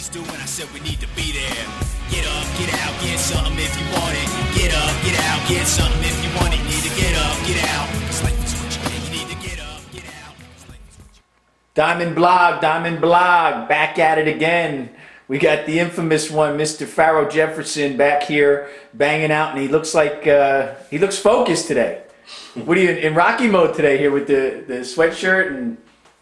Lease do, and I said we need to be there. Get up, get out, get something if you want it. Get up, get out, get something if you want it. You need to get up, get out. Cause life is what you get. You need to get up, get out. Cause life is what you Diamond Blog, back at it again. We got the infamous one, Mr. Pharaoh Jefferson, back here banging out, and he looks like he looks focused today. What are you in Rocky mode today here with the sweatshirt and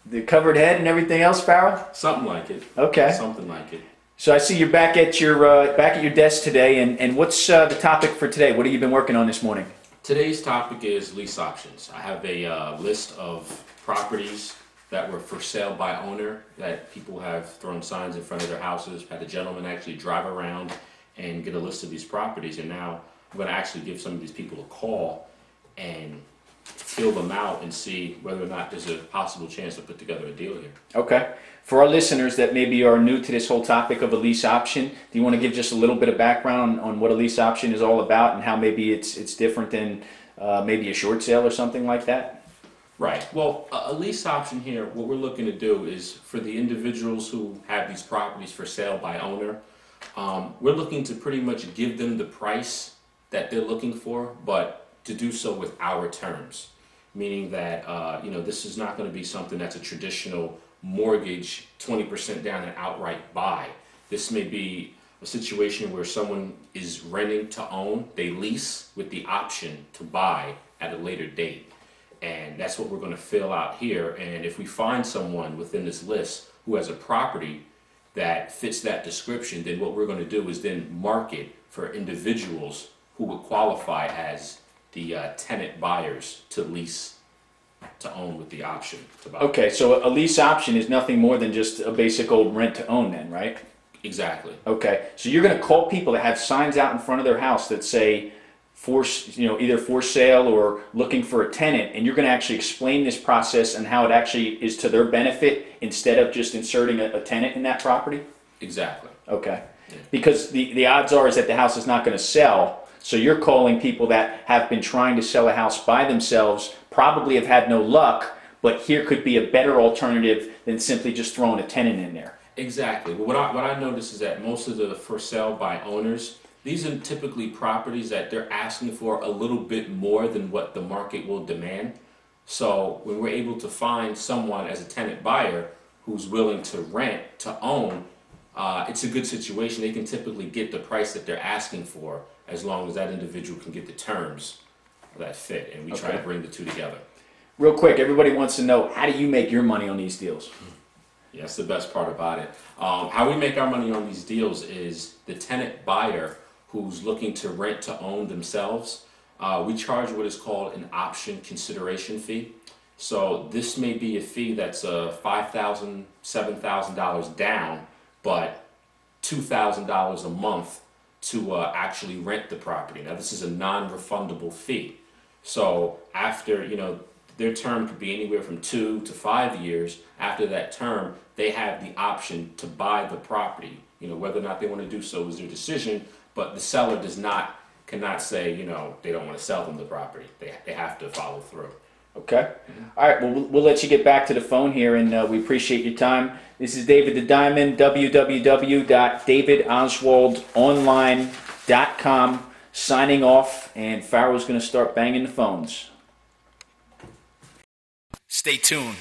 the covered head and everything else, Pharaoh? Something like it. Okay. Something like it. So I see you're back at your desk today, and what's the topic for today? What have you been working on this morning? Today's topic is lease options. I have a list of properties that were for sale by owner that people have thrown signs in front of their houses. Had a gentleman actually drive around and get a list of these properties, and now I'm going to actually give some of these people a call and feel them out and see whether or not there's a possible chance to put together a deal here. Okay. For our listeners that maybe are new to this whole topic of a lease option, do you want to give just a little bit of background on what a lease option is all about and how maybe it's different than maybe a short sale or something like that? Right. Well, a lease option here, what we're looking to do is for the individuals who have these properties for sale by owner, we're looking to pretty much give them the price that they're looking for, but to do so with our terms, meaning that this is not going to be something that's a traditional mortgage, 20% down and outright buy. This may be a situation where someone is renting to own, they lease with the option to buy at a later date. And that's what we're going to fill out here. And if we find someone within this list who has a property that fits that description, then what we're going to do is then market for individuals who would qualify as the tenant buyers to lease to own with the option to buy. Okay, so a lease option is nothing more than just a basic old rent to own then, right? Exactly. Okay, so you're going to call people that have signs out in front of their house that say either for sale or looking for a tenant, and you're going to actually explain this process and how it actually is to their benefit instead of just inserting a tenant in that property? Exactly. Okay. Yeah. Because the odds are is that the house is not going to sell, so you're calling people that have been trying to sell a house by themselves, probably have had no luck, but here could be a better alternative than simply just throwing a tenant in there. Exactly. What I noticed is that most of the for sale by owners, these are typically properties that they're asking for a little bit more than what the market will demand. So when we're able to find someone as a tenant buyer who's willing to rent to own, it's a good situation. They can typically get the price that they're asking for as long as that individual can get the terms that fit, and we try to bring the two together. Real quick, everybody wants to know, how do you make your money on these deals? Yeah, that's the best part about it. How we make our money on these deals is the tenant buyer who's looking to rent to own themselves. We charge what is called an option consideration fee. So this may be a fee that's $5,000, $7,000 down, but $2,000 a month to actually rent the property. Now this is a non-refundable fee. So after, their term could be anywhere from 2 to 5 years. After that term, they have the option to buy the property. Whether or not they want to do so is their decision, but the seller cannot say, they don't want to sell them the property. They have to follow through. Okay. All right. Well, we'll let you get back to the phone here, and we appreciate your time. This is David the Diamond, www.davidoswaldonline.com, signing off, and Pharaoh's going to start banging the phones. Stay tuned.